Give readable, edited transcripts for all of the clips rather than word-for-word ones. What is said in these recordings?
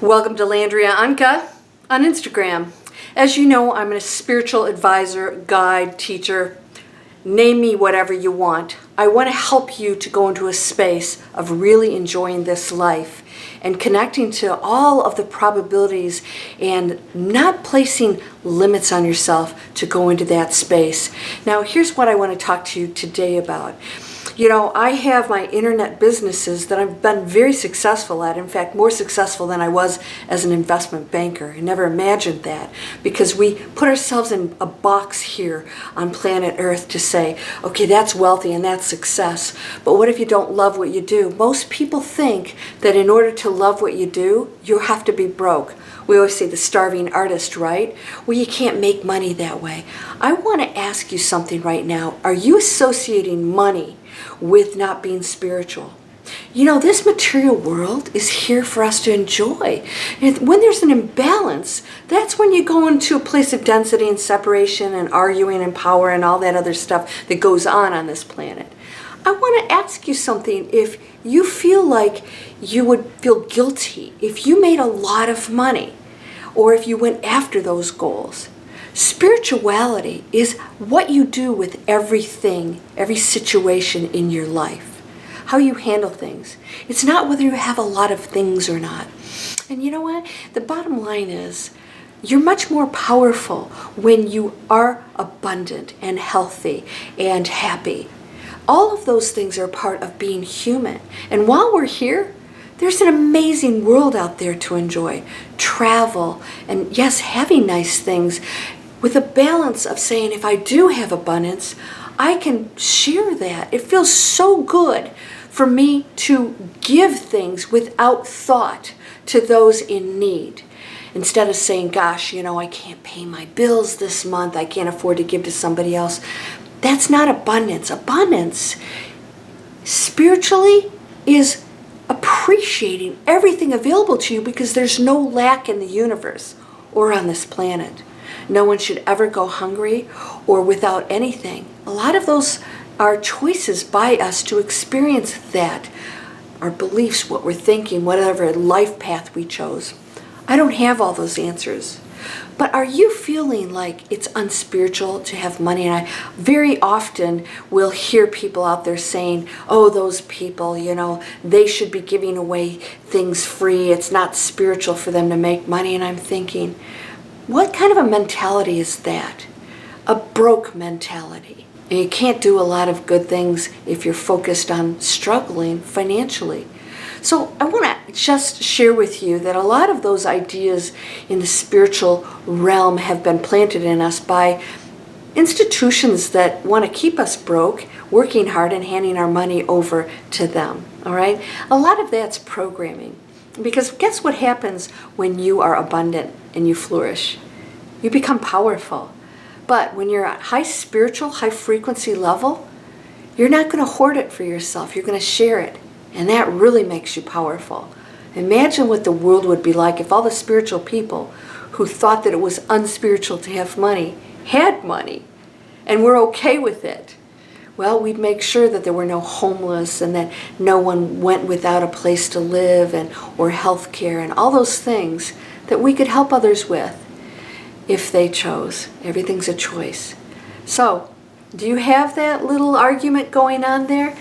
Welcome to Landria Onkka on Instagram. As you know, I'm a spiritual advisor, guide, teacher. Name me whatever you want. I want to help you to go into a space of really enjoying this life and connecting to all of the probabilities and not placing limits on yourself to go into that space. Now, here's what I want to talk to you today about. You know, I have my internet businesses that I've been very successful at. In fact, more successful than I was as an investment banker. I never imagined that because we put ourselves in a box here on planet Earth to say, okay, that's wealthy and that's success. But what if you don't love what you do? Most people think that in order to love what you do, you have to be broke. We always say the starving artist, right? Well, you can't make money that way. I want to ask you something right now. Are you associating money with not being spiritual? You know, this material world is here for us to enjoy. And when there's an imbalance, that's when you go into a place of density and separation and arguing and power and all that other stuff that goes on this planet. I want to ask you something. If you feel like you would feel guilty if you made a lot of money or if you went after those goals. Spirituality is what you do with everything, every situation in your life, how you handle things. It's not whether you have a lot of things or not. And you know what? The bottom line is you're much more powerful when you are abundant and healthy and happy. All of those things are part of being human. And while we're here, there's an amazing world out there to enjoy. Travel, and yes, having nice things with a balance of saying, if I do have abundance, I can share that. It feels so good for me to give things without thought to those in need. Instead of saying, gosh, you know, I can't pay my bills this month. I can't afford to give to somebody else. That's not abundance. Abundance, spiritually, is appreciating everything available to you because there's no lack in the universe or on this planet. No one should ever go hungry or without anything. A lot of those are choices by us to experience that. Our beliefs, what we're thinking, whatever life path we chose. I don't have all those answers. But are you feeling like it's unspiritual to have money? And I very often will hear people out there saying, oh, those people, you know, they should be giving away things free. It's not spiritual for them to make money. And I'm thinking, what kind of a mentality is that? A broke mentality. And you can't do a lot of good things if you're focused on struggling financially. So I want to just share with you that a lot of those ideas in the spiritual realm have been planted in us by institutions that want to keep us broke, working hard and handing our money over to them. All right? A lot of that's programming. Because guess what happens when you are abundant and you flourish? You become powerful. But when you're at high spiritual, high frequency level, you're not going to hoard it for yourself. You're going to share it. And that really makes you powerful. Imagine what the world would be like if all the spiritual people who thought that it was unspiritual to have money had money and were okay with it. Well, we'd make sure that there were no homeless and that no one went without a place to live or health care and all those things that we could help others with if they chose. Everything's a choice. So, do you have that little argument going on there?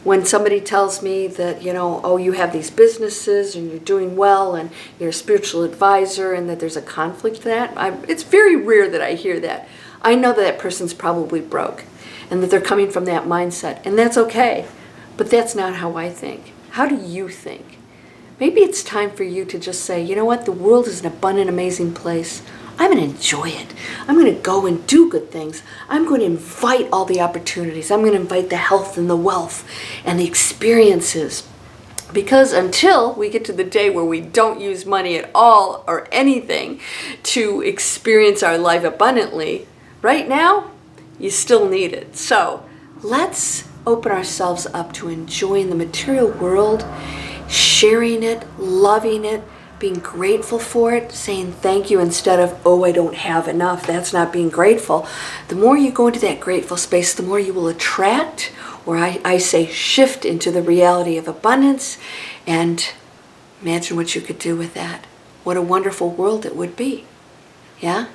When somebody tells me that, you know, oh, you have these businesses and you're doing well and you're a spiritual advisor and that there's a conflict to that, it's very rare that I hear that. I know that that person's probably broke and that they're coming from that mindset, and that's okay. But that's not how I think. How do you think? Maybe it's time for you to just say, you know what, the world is an abundant, amazing place. I'm going to enjoy it. I'm going to go and do good things. I'm going to invite all the opportunities. I'm going to invite the health and the wealth and the experiences. Because until we get to the day where we don't use money at all or anything to experience our life abundantly, right now, you still need it. So let's open ourselves up to enjoying the material world, sharing it, loving it, being grateful for it, saying thank you instead of, oh, I don't have enough. That's not being grateful. The more you go into that grateful space, the more you will attract, or I say shift into the reality of abundance, and imagine what you could do with that. what a wonderful world it would be. Yeah?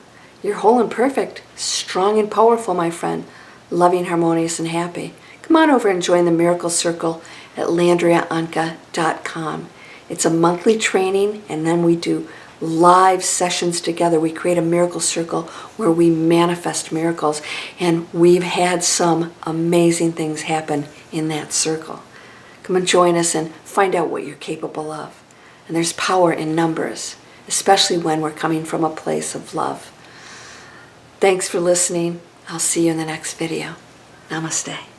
You're whole and perfect, strong and powerful, my friend, loving, harmonious, and happy. Come on over and join the Miracle Circle at LandriaOnkka.com. It's a monthly training, and then we do live sessions together. We create a miracle circle where we manifest miracles, and we've had some amazing things happen in that circle. Come and join us and find out what you're capable of. And there's power in numbers, especially when we're coming from a place of love. Thanks for listening. I'll see you in the next video. Namaste.